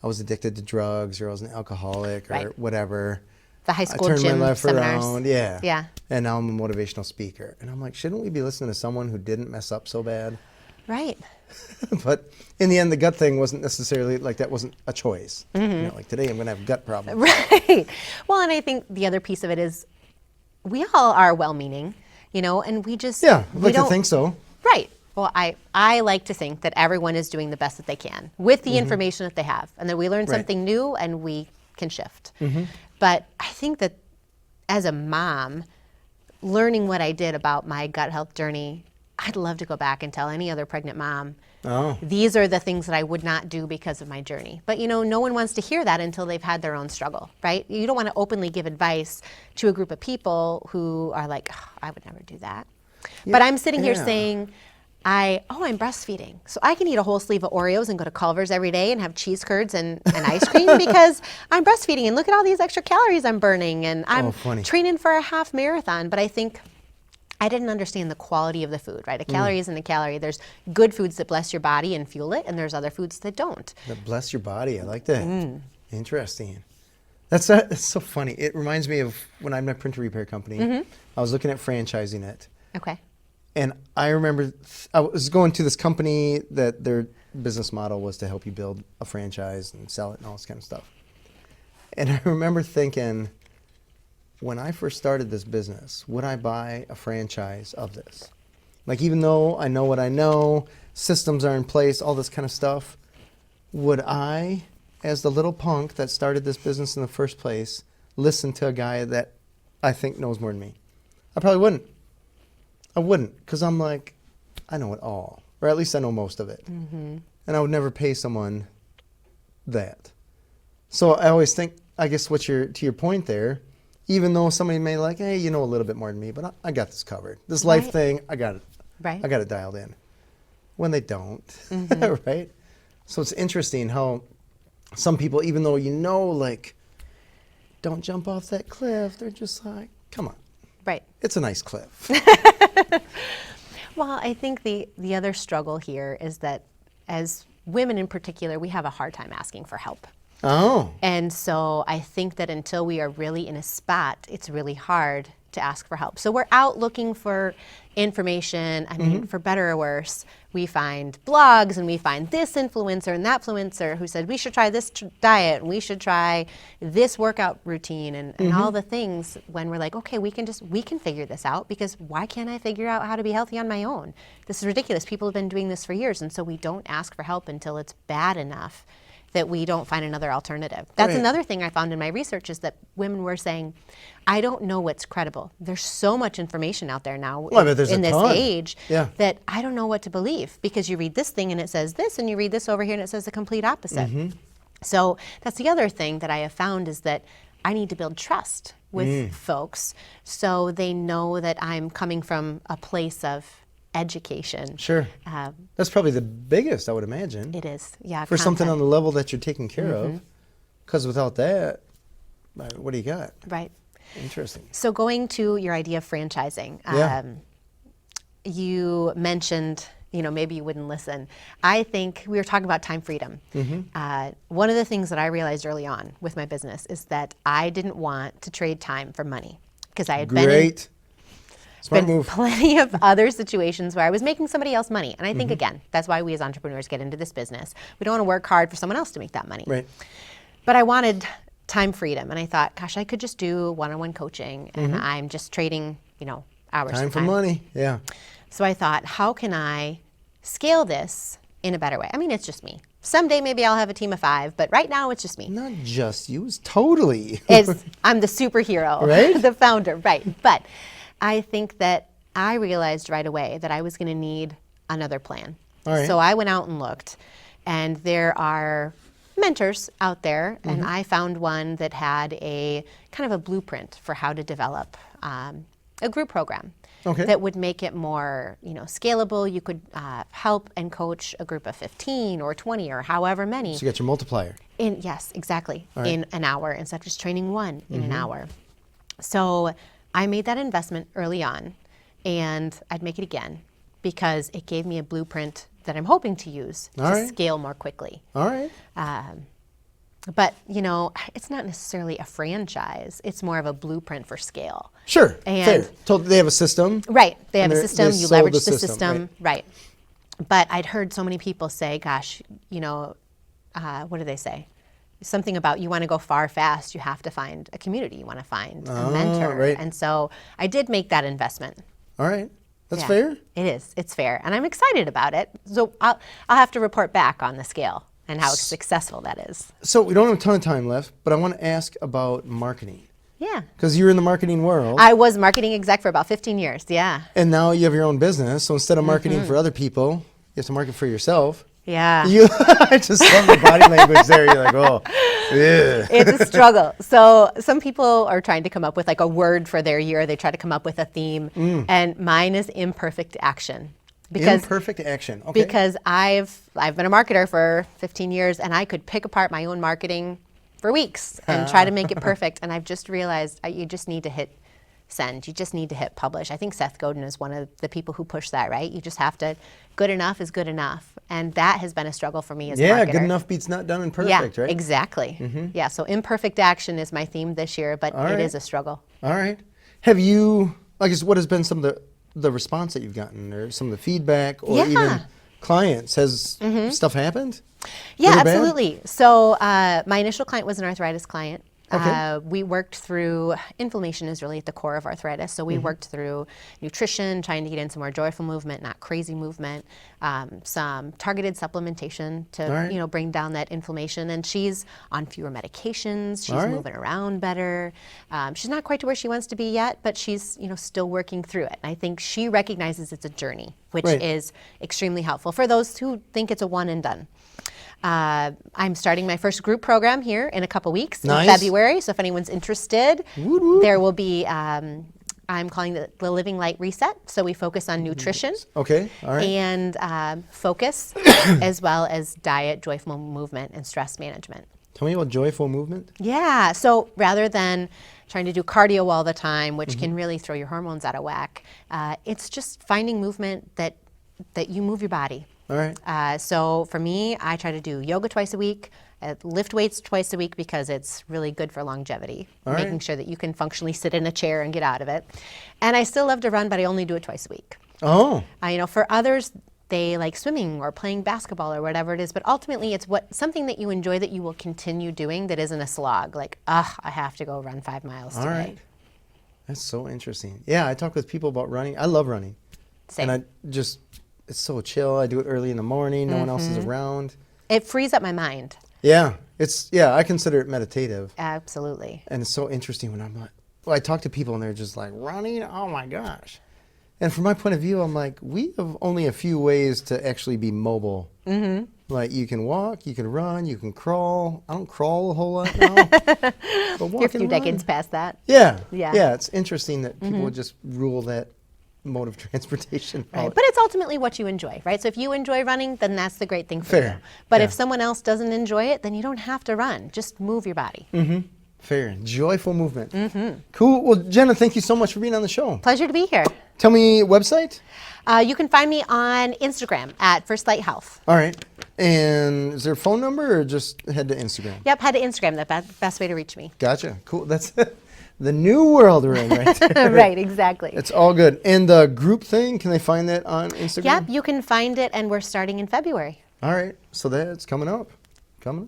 I was addicted to drugs, or I was an alcoholic, or whatever. The high school I turned gym my life seminars. around. Yeah. Yeah. And now I'm a motivational speaker. And I'm like, shouldn't we be listening to someone who didn't mess up so bad? Right. But in the end, the gut thing wasn't necessarily, that wasn't a choice. Today I'm going to have gut problems. Right. Well, and I think the other piece of it is we all are well-meaning, and we just... Yeah, I'd we like to don't- think so. Right. Well, I like to think that everyone is doing the best that they can with the information that they have, and that we learn something new and we can shift. But I think that as a mom, learning what I did about my gut health journey, I'd love to go back and tell any other pregnant mom, these are the things that I would not do because of my journey. But no one wants to hear that until they've had their own struggle, right? You don't want to openly give advice to a group of people who are like, I would never do that. But I'm sitting here saying, I'm breastfeeding. So I can eat a whole sleeve of Oreos and go to Culver's every day and have cheese curds and ice cream because I'm breastfeeding, and look at all these extra calories I'm burning, and I'm training for a half marathon. But I think I didn't understand the quality of the food, right? A calorie isn't a calorie. There's good foods that bless your body and fuel it, and there's other foods that don't. That bless your body. I like that. Interesting. That's so funny. It reminds me of when I had my printer repair company. I was looking at franchising it. Okay. And I remember I was going to this company that their business model was to help you build a franchise and sell it and all this kind of stuff. And I remember thinking, when I first started this business, would I buy a franchise of this? Even though I know what I know, systems are in place, all this kind of stuff, would I, as the little punk that started this business in the first place, listen to a guy that I think knows more than me? I probably wouldn't. I wouldn't, because I'm like, I know it all, or at least I know most of it. And I would never pay someone that. So I always think, I guess to your point there, even though somebody may like, hey, you know a little bit more than me, but I got this covered. This life thing, I got it. Right. I got it dialed in. When they don't, right? So it's interesting how some people, even though like, don't jump off that cliff, they're just like, come on. Right. It's a nice cliff. Well, I think the other struggle here is that as women in particular, we have a hard time asking for help. Oh. And so I think that until we are really in a spot, it's really hard to ask for help. So we're out looking for information. I mean, for better or worse, we find blogs and we find this influencer and that influencer who said we should try this diet and we should try this workout routine and all the things, when we're like, okay, we can figure this out, because why can't I figure out how to be healthy on my own? This is ridiculous. People have been doing this for years. And so we don't ask for help until it's bad enough that we don't find another alternative. That's Right. another thing I found in my research, is that women were saying, I don't know what's credible. There's so much information out there now Well, I bet there's in a this ton. age Yeah. that I don't know what to believe, because you read this thing and it says this, and you read this over here and it says the complete opposite. So that's the other thing that I have found, is that I need to build trust with folks so they know that I'm coming from a place of education. Sure. That's probably the biggest, I would imagine. It is, yeah. For something on content. the level that you're taking care of. Because without that, what do you got? Right. Interesting. So going to your idea of franchising, Yeah. you mentioned, maybe you wouldn't listen. I think we were talking about time freedom. One of the things that I realized early on with my business is that I didn't want to trade time for money, because I had been in Great. Smart been move. plenty of other situations where I was making somebody else money. And I think, again, that's why we as entrepreneurs get into this business. We don't want to work hard for someone else to make that money. Right. But I wanted time freedom. And I thought, gosh, I could just do one-on-one coaching, and I'm just trading, hours Time for for money. Yeah. So I thought, how can I scale this in a better way? I mean, it's just me. Someday maybe I'll have a team of 5, but right now it's just me. Not just you, it's totally. I'm the superhero, Right? the founder, right. But I think that I realized right away that I was going to need another plan. All right. So I went out and looked, and there are mentors out there, and I found one that had a kind of a blueprint for how to develop a group program. Okay. That would make it more, scalable. You could help and coach a group of 15 or 20 or however many. So you got your multiplier. Yes, exactly. All right. In an hour, instead of just training one in an hour. So I made that investment early on, and I'd make it again, because it gave me a blueprint that I'm hoping to use All to right. scale more quickly. All right. But, it's not necessarily a franchise. It's more of a blueprint for scale. Sure. And- Fair. So they have a system. Right. They have And a they're- system. they You sold leverage the the system, system. Right. But I'd heard so many people say, gosh, what do they say? Something about, you want to go far fast, you have to find a community. You want to find a mentor. right. And so I did make that investment. All right. That's Yeah. fair. It is. It's fair. And I'm excited about it. So I'll have to report back on the scale and how successful that is. So we don't have a ton of time left, but I want to ask about marketing. Yeah. Because you're in the marketing world. I was marketing exec for about 15 years. Yeah. And now you have your own business. So instead of marketing for other people, you have to market for yourself. Yeah. I just love the body language there. You're like, oh, yeah. It's a struggle. So some people are trying to come up with like a word for their year. They try to come up with a theme. And mine is imperfect action. Imperfect action. Okay. Because I've been a marketer for 15 years, and I could pick apart my own marketing for weeks and try to make it perfect. And I've just realized you just need to hit send. You just need to hit publish. I think Seth Godin is one of the people who push that, right? You just have to, good enough is good enough. And that has been a struggle for me as a marketer. Yeah, good enough beats not done and perfect, right? Exactly. Yeah, so imperfect action is my theme this year, but All it right. is a struggle. All right. Have you, I guess, what has been some of the response that you've gotten, or some of the feedback, or Yeah. even clients? Has stuff happened? Yeah, Good or bad? absolutely. So my initial client was an arthritis client, Okay. We worked through, inflammation is really at the core of arthritis. So we worked through nutrition, trying to get in some more joyful movement, not crazy movement, some targeted supplementation to, right. bring down that inflammation. And she's on fewer medications. She's right. moving around better. She's not quite to where she wants to be yet, but she's, still working through it. And I think she recognizes it's a journey, which Right. is extremely helpful for those who think it's a one and done. I'm starting my first group program here in a couple weeks Nice. in February. So if anyone's interested, there will be, I'm calling it the Living Light Reset. So we focus on nutrition Okay. All right. and focus, as well as diet, joyful movement, and stress management. Tell me about joyful movement. Yeah, so rather than trying to do cardio all the time, which can really throw your hormones out of whack, it's just finding movement that you move your body. All right. So for me, I try to do yoga twice a week, lift weights twice a week because it's really good for longevity, making right. sure that you can functionally sit in a chair and get out of it. And I still love to run, but I only do it twice a week. Oh. For others, they like swimming or playing basketball or whatever it is, but ultimately it's something that you enjoy that you will continue doing that isn't a slog. Like, I have to go run 5 miles today. All right. That's so interesting. Yeah, I talk with people about running. I love running. Same. And it's so chill. I do it early in the morning. No one else is around. It frees up my mind. Yeah. I consider it meditative. Absolutely. And it's so interesting when I talk to people and they're just like, running? Oh my gosh. And from my point of view, I'm like, we have only a few ways to actually be mobile. Mm-hmm. Like you can walk, you can run, you can crawl. I don't crawl a whole lot now. But walk You're a few and decades run. past that. Yeah. Yeah. Yeah. It's interesting that people would just rule that mode of transportation Right. out. But it's ultimately what you enjoy, right? So if you enjoy running, then that's the great thing for Fair. you. But Yeah. if someone else doesn't enjoy it, then you don't have to run. Just move your body. Fair. Joyful movement. Cool. Well, Jenna, thank you so much for being on the show. Pleasure to be here. Tell me website. You can find me on Instagram at First Light Health. All right. And is there a phone number or just head to Instagram? Yep, head to Instagram, the best way to reach me. Gotcha. Cool. That's the new world we're in right there. Right, exactly. It's all good. And the group thing, can they find that on Instagram? Yep, you can find it, and we're starting in February. All right. So that's coming up.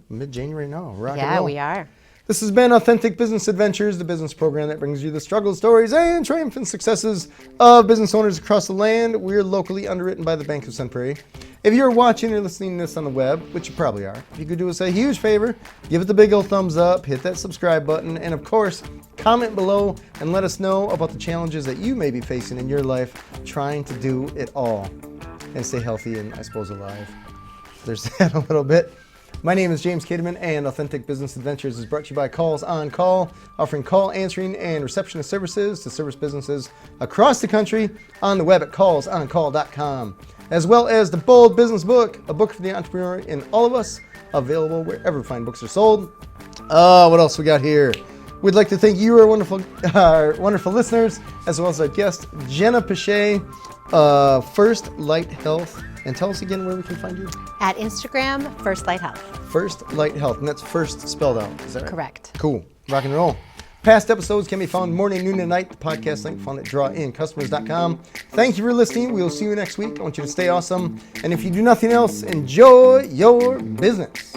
Mid-January now. Rock and Yeah, roll. we are. This has been Authentic Business Adventures, the business program that brings you the struggles, stories, and triumphant successes of business owners across the land. We're locally underwritten by the Bank of Sun Prairie. If you're watching or listening to this on the web, which you probably are, if you could do us a huge favor, give it the big old thumbs up, hit that subscribe button, and of course, comment below and let us know about the challenges that you may be facing in your life trying to do it all and stay healthy and, I suppose, alive. There's that a little bit. My name is James Kademan, and Authentic Business Adventures is brought to you by Calls on Call, offering call answering and receptionist services to service businesses across the country on the web at callsoncall.com, as well as the Bold Business Book, a book for the entrepreneur in all of us, available wherever fine books are sold. What else we got here? We'd like to thank you, our wonderful listeners, as well as our guest, Jenna Piche, First Light Health. And tell us again where we can find you. At Instagram, First Light Health. First Light Health, and that's first spelled out. Is that right? Correct. Cool. Rock and roll. Past episodes can be found morning, noon, and night. The podcast link found at drawincustomers.com. Thank you for listening. We will see you next week. I want you to stay awesome. And if you do nothing else, enjoy your business.